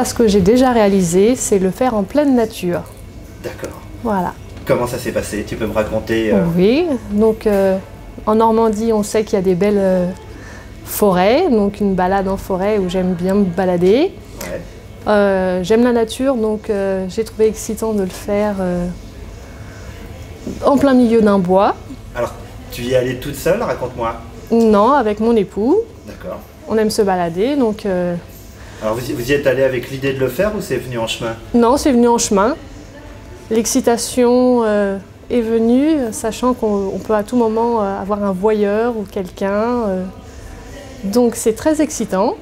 fantasme que j'ai déjà réalisé, c'est le faire en pleine nature. D'accord. Voilà. Comment ça s'est passé? Tu peux me raconter Oui, donc en Normandie, on sait qu'il y a des belles forêts, donc une balade en forêt où j'aime bien me balader. Ouais. J'aime la nature, donc j'ai trouvé excitant de le faire en plein milieu d'un bois. Alors, tu y es allée toute seule? Raconte-moi. Non, avec mon époux. D'accord. On aime se balader, donc... Alors, vous y êtes allé avec l'idée de le faire ou c'est venu en chemin? Non, c'est venu en chemin. L'excitation est venue, sachant qu'on peut à tout moment avoir un voyeur ou quelqu'un. Donc c'est très excitant.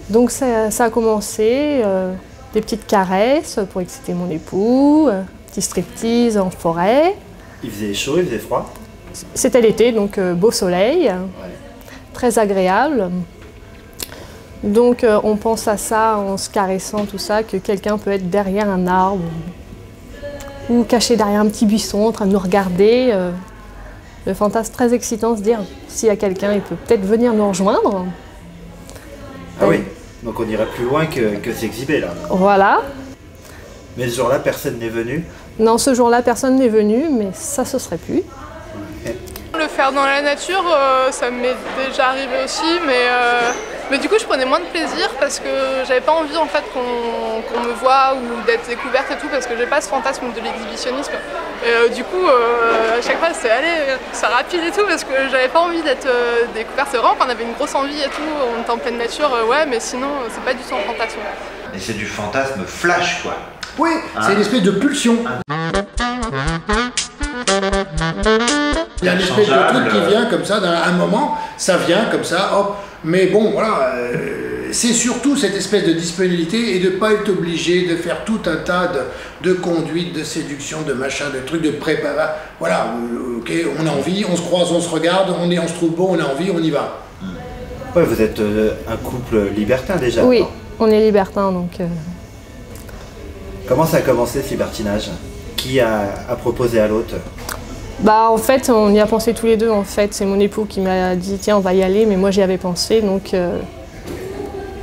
Donc ça a commencé, des petites caresses pour exciter mon époux, petit striptease en forêt. Il faisait chaud, il faisait froid? C'était l'été, donc beau soleil, Ouais. très agréable. Donc on pense à ça en se caressant, tout ça, que quelqu'un peut être derrière un arbre ou caché derrière un petit buisson en train de nous regarder. Le fantasme très excitant, se dire s'il y a quelqu'un, il peut peut-être venir nous rejoindre. Ah oui, donc on irait plus loin que s'exhiber là. Voilà. Mais ce jour-là, personne n'est venu? Non, ce jour-là, personne n'est venu, mais ça se serait pu. Le faire dans la nature, ça m'est déjà arrivé aussi, mais du coup je prenais moins de plaisir parce que j'avais pas envie en fait qu'on me voie ou d'être découverte et tout, parce que j'ai pas ce fantasme de l'exhibitionnisme. Et du coup à chaque fois c'est allez, ça rapide et tout, parce que j'avais pas envie d'être découverte. C'est vraiment qu'on avait une grosse envie et tout, on était en pleine nature, ouais, mais sinon c'est pas du tout un fantasme. Et c'est du fantasme flash quoi. Oui, c'est une espèce de pulsion. Il y a une espèce de truc qui vient comme ça, d'un moment, ça vient comme ça, hop. Mais bon, voilà, c'est surtout cette espèce de disponibilité et de ne pas être obligé de faire tout un tas de conduites, de séduction, de machin, de trucs, de préparation. Voilà, ok, on a envie, on se croise, on se regarde, on se trouve beau, on a envie, on y va. Ouais, vous êtes un couple libertin déjà. Oui, on est libertin, donc... Comment ça a commencé ce libertinage? Qui a proposé à l'autre? Bah en fait, on y a pensé tous les deux, en fait. C'est mon époux qui m'a dit, tiens, on va y aller, mais moi j'y avais pensé, donc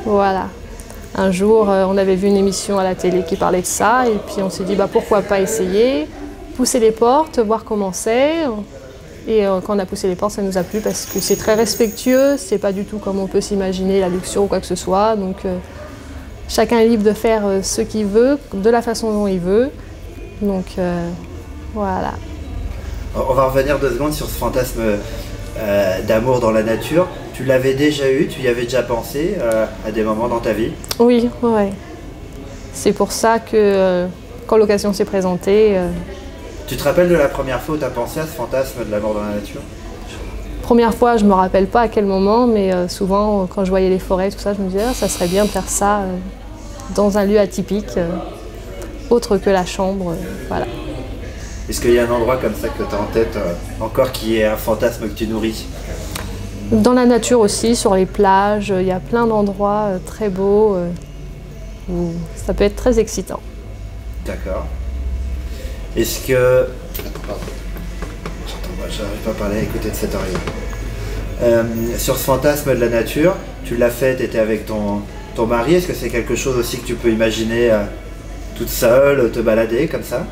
voilà. Un jour, on avait vu une émission à la télé qui parlait de ça, et puis on s'est dit, bah pourquoi pas essayer, pousser les portes, voir comment c'est. Et quand on a poussé les portes, ça nous a plu parce que c'est très respectueux, c'est pas du tout comme on peut s'imaginer la luxure ou quoi que ce soit, donc chacun est libre de faire ce qu'il veut, de la façon dont il veut, donc voilà. On va revenir 2 secondes sur ce fantasme d'amour dans la nature. Tu l'avais déjà eu, tu y avais déjà pensé à des moments dans ta vie? Oui, ouais. C'est pour ça que quand l'occasion s'est présentée... Tu te rappelles de la première fois où tu as pensé à ce fantasme de l'amour dans la nature? Première fois, je me rappelle pas à quel moment, mais souvent quand je voyais les forêts, tout ça, je me disais, ça serait bien de faire ça dans un lieu atypique, autre que la chambre, voilà. Est-ce qu'il y a un endroit comme ça que tu as en tête encore qui est un fantasme que tu nourris? Dans la nature aussi, sur les plages, il y a plein d'endroits très beaux où ça peut être très excitant. D'accord. Est-ce que... Pardon. J'arrive pas à parler à côté de cette oreille. Sur ce fantasme de la nature, tu l'as fait, tu étais avec ton mari. Est-ce que c'est quelque chose aussi que tu peux imaginer toute seule, te balader comme ça?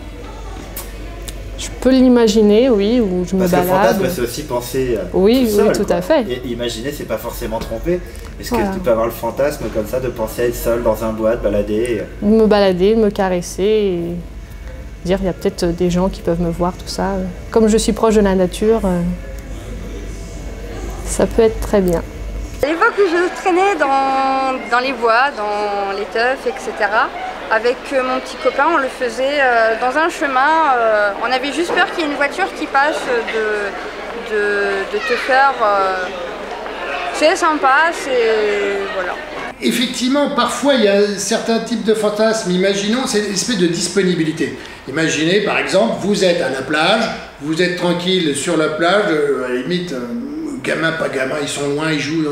Je peux l'imaginer, oui, où je me balade. Parce que le fantasme, c'est aussi penser oui, tout seul, oui, tout à fait. Et imaginer, c'est pas forcément tromper. Est-ce Voilà. que tu peux avoir le fantasme comme ça de penser à être seule dans un bois, de balader? Me balader, me caresser et dire il y a peut-être des gens qui peuvent me voir, tout ça. Comme je suis proche de la nature, ça peut être très bien. À l'époque où je traînais dans les bois, dans les teufs, etc., avec mon petit copain, on le faisait dans un chemin. On avait juste peur qu'il y ait une voiture qui passe de te faire... c'est sympa, c'est... voilà. Effectivement, parfois il y a certains types de fantasmes. Imaginons, c'est une espèce de disponibilité. Imaginez par exemple, vous êtes à la plage, vous êtes tranquille sur la plage, à la limite, gamin, pas gamin, ils sont loin, ils jouent,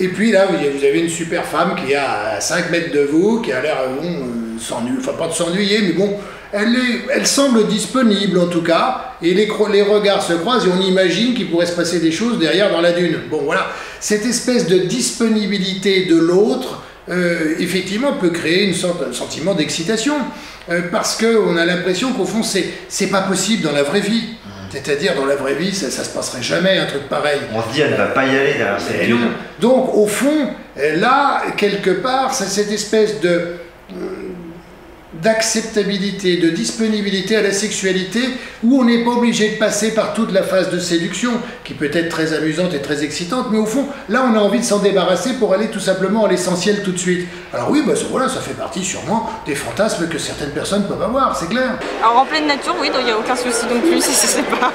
et puis là vous avez une super femme qui est à 5 mètres de vous, qui a l'air, bon, s'ennuyer, enfin pas de s'ennuyer, mais bon, elle semble disponible en tout cas, et les regards se croisent et on imagine qu'il pourrait se passer des choses derrière dans la dune. Bon voilà, cette espèce de disponibilité de l'autre effectivement, peut créer une sorte de sentiment d'excitation. Parce qu'on a l'impression qu'au fond, c'est pas possible dans la vraie vie. C'est-à-dire, dans la vraie vie, ça se passerait jamais, un truc pareil. On se dit, elle ne va pas y aller derrière cette dune. Donc, au fond, là, quelque part, c'est cette espèce d'acceptabilité, de disponibilité à la sexualité, où on n'est pas obligé de passer par toute la phase de séduction, qui peut être très amusante et très excitante, mais au fond, là, on a envie de s'en débarrasser pour aller tout simplement à l'essentiel tout de suite. Alors oui, voilà, ça fait partie sûrement des fantasmes que certaines personnes peuvent avoir, c'est clair. Alors en pleine nature, oui, donc il n'y a aucun souci non plus, si c'est pas...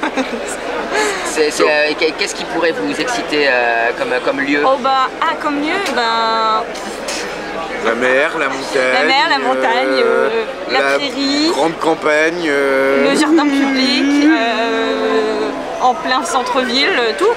Qu'est-ce qui pourrait vous exciter comme lieu? Comme lieu, la mer, la montagne. La mer, la montagne, la prairie. Grande campagne. Le jardin public, en plein centre-ville, tout.